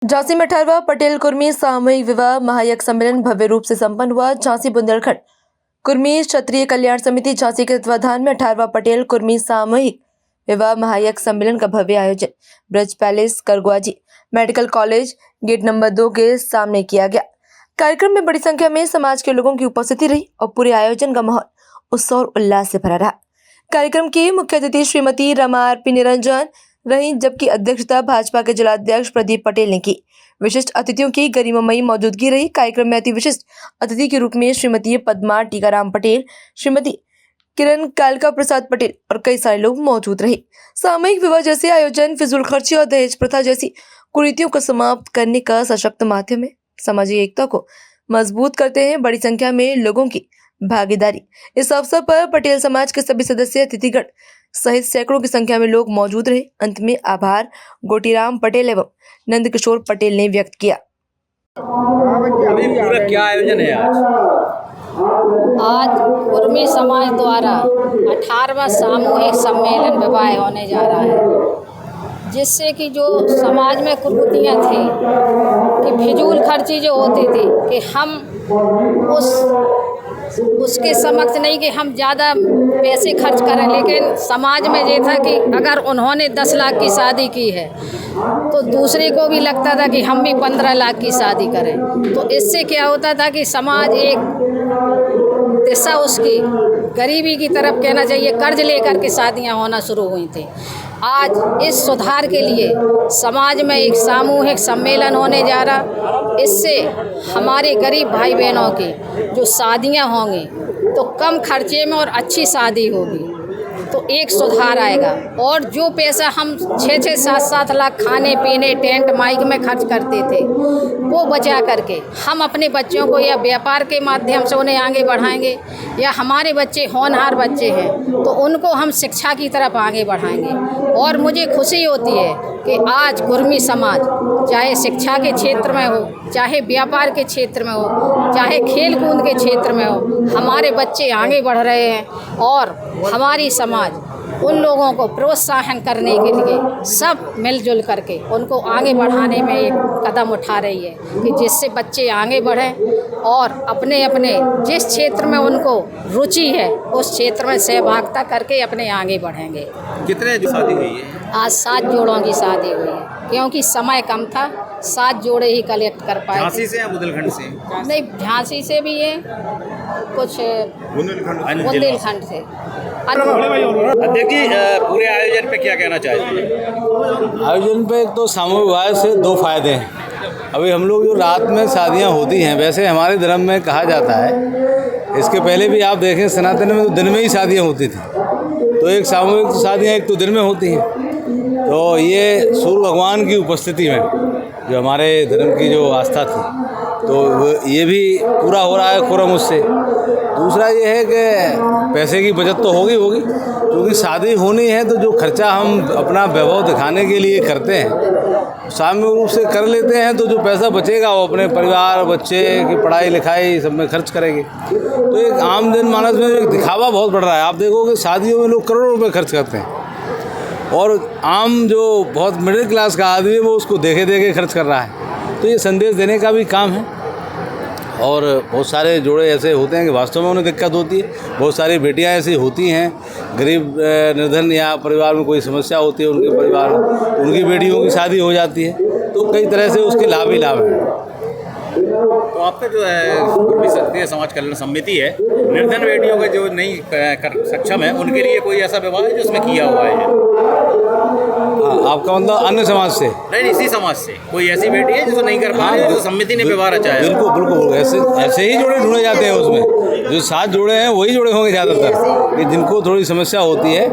झांसी में 18वां पटेल कुर्मी सामूहिक विवाह महायज्ञ सम्मेलन भव्य रूप से संपन्न हुआ। झांसी बुंदेलखंड कुर्मी क्षत्रिय कल्याण समिति झांसी के तत्वाधान में 18वां पटेल कुर्मी सामूहिक विवाह महायज्ञ सम्मेलन का भव्य आयोजन Braj palace Karguaji medical college gate number 2 के सामने किया गया। कार्यक्रम में बड़ी संख्या में समाज के लोगों की उपस्थिति रही और पूरे आयोजन का माहौल उत्सव और उल्लास से भरा रहा। कार्यक्रम की मुख्य अतिथि श्रीमती रमा पी निरंजन रही, जबकि अध्यक्षता भाजपा के जिलाध्यक्ष प्रदीप पटेल ने की। विशिष्ट अतिथियों की गरिमामयी मौजूदगी रही। कार्यक्रम में अति विशिष्ट अतिथि के रूप में श्रीमती पद्मा टीकाराम पटेल, श्रीमती किरण कालका प्रसाद पटेल और कई सारे लोग मौजूद रहे। सामूहिक विवाह जैसे आयोजन फिजूल खर्ची और दहेज प्रथा जैसी कुरीतियों को समाप्त करने का सशक्त माध्यम है। सामाजिक एकता को मजबूत करते हैं। बड़ी संख्या में लोगों की भागीदारी। इस अवसर पर पटेल समाज के सभी सदस्य, अतिथिगण सहित सैकड़ों की संख्या में लोग मौजूद रहे। अंत में आभार गोटीराम पटेल एवं नंद किशोर पटेल ने व्यक्त किया। अभी पूरा क्या आयोजन है आज कुर्मी समाज द्वारा 18वां सामूहिक सम्मेलन विवाह होने जा रहा है, जिससे कि जो समाज में कुरीतियाँ थी कि फिजूल खर्ची जो होती थी कि हम उसके समक्ष नहीं कि हम ज़्यादा पैसे खर्च करें, लेकिन समाज में ये था कि अगर उन्होंने 10 लाख की शादी की है तो दूसरे को भी लगता था कि हम भी 15 लाख की शादी करें। तो इससे क्या होता था कि समाज एक दिशा उसकी गरीबी की तरफ कहना चाहिए कर्ज लेकर के शादियां होना शुरू हुई थी। आज इस सुधार के लिए समाज में एक सामूहिक सम्मेलन होने जा रहा। इससे हमारे गरीब भाई बहनों की जो शादियां होंगी तो कम खर्चे में और अच्छी शादी होगी, तो एक सुधार आएगा। और जो पैसा हम 6-6, 7-7 लाख खाने पीने टेंट माइक में खर्च करते थे, वो बचा करके हम अपने बच्चों को या व्यापार के माध्यम से उन्हें आगे बढ़ाएंगे, या हमारे बच्चे होनहार बच्चे हैं तो उनको हम शिक्षा की तरफ आगे बढ़ाएंगे। और मुझे खुशी होती है कि आज कुर्मी समाज चाहे शिक्षा के क्षेत्र में हो, चाहे व्यापार के क्षेत्र में हो, चाहे खेल कूद के क्षेत्र में हो, हमारे बच्चे आगे बढ़ रहे हैं। और हमारी समाज उन लोगों को प्रोत्साहन करने के लिए सब मिलजुल करके उनको आगे बढ़ाने में एक कदम उठा रही है कि जिससे बच्चे आगे बढ़ें और अपने अपने जिस क्षेत्र में उनको रुचि है उस क्षेत्र में सहभागिता करके अपने आगे बढ़ेंगे। कितने शादी हुई है? आज 7 जोड़ों की शादी हुई है, क्योंकि समय कम था। 7 जोड़े ही कलेक्ट कर पाए। झांसी से या बुंदेलखंड से? नहीं, झांसी से भी है, कुछ बुंदेलखंड से। अध्यक्ष जी, पूरे आयोजन पे क्या कहना चाहते हैं? आयोजन पे एक तो सामूहिक विवाह से 2 फायदे हैं। अभी हम लोग जो रात में शादियां होती हैं, वैसे हमारे धर्म में कहा जाता है, इसके पहले भी आप देखें सनातन में तो दिन में ही शादियां होती थी। तो एक सामूहिक शादियां एक तो दिन में होती हैं। तो ये सूर्य भगवान की उपस्थिति में जो हमारे धर्म की जो आस्था थी, तो ये भी पूरा हो रहा है कुरम उससे। दूसरा ये है कि पैसे की बचत तो होगी, क्योंकि शादी होनी है तो जो खर्चा हम अपना वैभव दिखाने के लिए करते हैं सामूहिक रूप से कर लेते हैं, तो जो पैसा बचेगा वो अपने परिवार बच्चे की पढ़ाई लिखाई सब में खर्च करेंगे। तो एक आम जनमानस में एक दिखावा बहुत बढ़ रहा है। आप देखोगे शादियों में लोग करोड़ों रुपए खर्च करते हैं और आम जो बहुत मिडिल क्लास का आदमी है वो उसको देखे देखे खर्च कर रहा है। तो ये संदेश देने का भी काम है। और बहुत सारे जोड़े ऐसे होते हैं कि वास्तव में उन्हें दिक्कत होती है। बहुत सारी बेटियां ऐसी होती हैं, गरीब निर्धन या परिवार में कोई समस्या होती है उनके परिवार में, उनकी बेटियों की शादी हो जाती है। तो कई तरह से उसके लाभ ही लाभ हैं। तो आपका जो है कुर्मी क्षत्रिय समाज कल्याण समिति है, निर्धन बेटियों के जो नहीं कर सक्षम है उनके लिए कोई ऐसा विवाह है जो उसमें किया हुआ है? हाँ, आपका मतलब अन्य समाज से? नहीं, इसी समाज से कोई ऐसी बेटी है जो नहीं कर पा रही है, जो समिति ने व्यवहार रचा है? बिल्कुल ऐसे ही जोड़े ढूंढे जाते हैं उसमें। जो 7 जोड़े हैं वही जोड़े होंगे ज़्यादातर, कि जिनको थोड़ी समस्या होती है,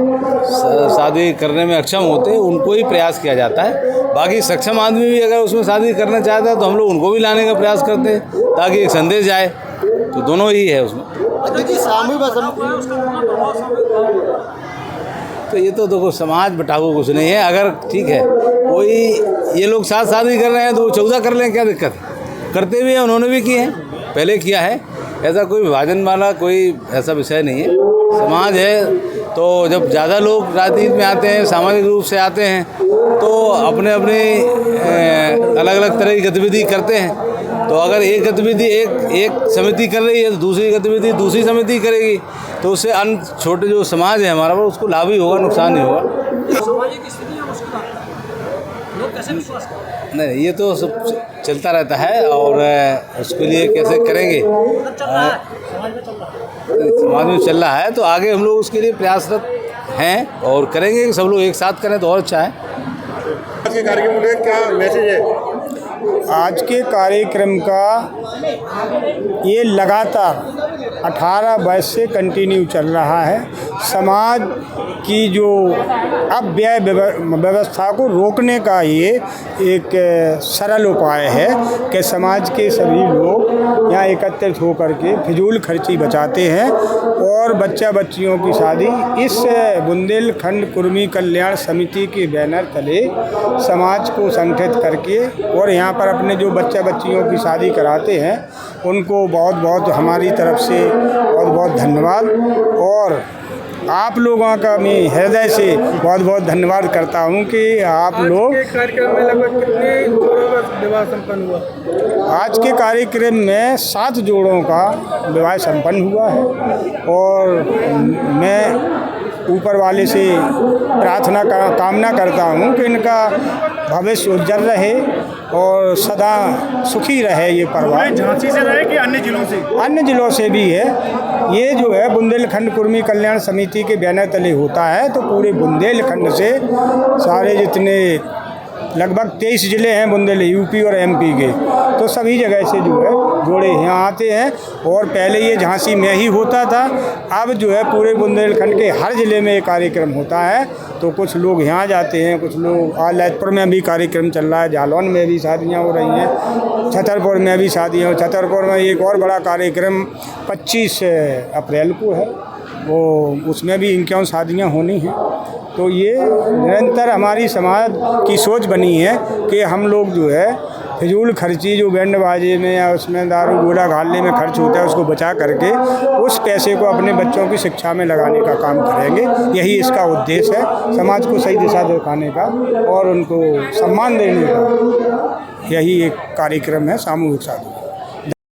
शादी करने में अक्षम होते हैं, उनको ही प्रयास किया जाता है। बाकी सक्षम आदमी भी अगर उसमें शादी करना चाहता है तो हम लोग उनको भी लाने का प्रयास करते हैं ताकि एक संदेश जाए। तो दोनों ही है उसमें। तो ये तो देखो समाज बटाऊ कुछ नहीं है। अगर ठीक है कोई ये लोग 7 शादी कर रहे हैं तो वो 14 कर लें, क्या दिक्कत है? करते भी हैं, उन्होंने भी किए हैं, पहले किया है। ऐसा कोई विभाजन वाला कोई ऐसा विषय नहीं है। समाज है, तो जब ज़्यादा लोग राजनीति में आते हैं, सामाजिक रूप से आते हैं, तो अपने अपने अलग अलग तरह की गतिविधि करते हैं। तो अगर एक गतिविधि एक समिति कर रही है तो दूसरी गतिविधि दूसरी समिति करेगी, तो उससे अन्य छोटे जो समाज है हमारा, वो उसको लाभ ही होगा, नुकसान नहीं होगा। सामाजिक स्थितियाँ मुश्किल लोग कैसे विश्वास करें? नहीं, ये तो सब चलता रहता है और उसके लिए कैसे करेंगे, समाज में चल रहा है, तो आगे हम लोग उसके लिए प्रयासरत हैं और करेंगे कि सब लोग एक साथ करें तो और अच्छा है। आज के कार्यक्रम में क्या मैसेज है? आज के कार्यक्रम का ये लगातार 18 वर्ष से कंटिन्यू चल रहा है। समाज की जो अपव्यय व्यवस्था को रोकने का ये एक सरल उपाय है कि समाज के सभी लोग यहाँ एकत्रित होकर के फिजूल खर्ची बचाते हैं और बच्चा बच्चियों की शादी इस बुंदेलखंड कुर्मी कल्याण समिति के बैनर तले समाज को संगठित करके और यहाँ पर अपने जो बच्चा बच्चियों की शादी कराते हैं उनको बहुत बहुत हमारी तरफ से बहुत बहुत धन्यवाद। और आप लोगों का मैं हृदय से बहुत बहुत धन्यवाद करता हूं कि आप लोग। कार्यक्रम में लगभग कितने जोड़ों का विवाह संपन्न हुआ? आज के कार्यक्रम में 7 जोड़ों का विवाह संपन्न हुआ है और मैं ऊपर वाले से कामना करता हूं कि इनका भविष्य उज्जवल रहे और सदा सुखी रहे ये परिवार। झांसी से रहे कि अन्य जिलों से? अन्य जिलों से भी है। ये जो है बुंदेलखंड कुर्मी कल्याण समिति के बैनर तले होता है, तो पूरे बुंदेलखंड से सारे जितने लगभग 23 ज़िले हैं बुंदेल यूपी और एमपी के, तो सभी जगह से जो है जोड़े यहाँ आते हैं। और पहले ये झांसी में ही होता था, अब जो है पूरे बुंदेलखंड के हर ज़िले में ये कार्यक्रम होता है। तो कुछ लोग यहाँ जाते हैं, कुछ लोग ललितपुर में भी कार्यक्रम चल रहा है, जालौन में भी शादियाँ हो रही हैं, छतरपुर में भी शादियाँ। छतरपुर में एक और बड़ा कार्यक्रम 25 अप्रैल को है, वो उसमें भी 51 शादियाँ होनी हैं। तो ये निरंतर हमारी समाज की सोच बनी है कि हम लोग जो है फिजूल खर्ची जो बैंड बाजे में या उसमें दारू गोला घालने में खर्च होता है उसको बचा करके उस पैसे को अपने बच्चों की शिक्षा में लगाने का काम करेंगे। यही इसका उद्देश्य है, समाज को सही दिशा दिखाने का और उनको सम्मान देने का। यही एक कार्यक्रम है सामूहिक शादी।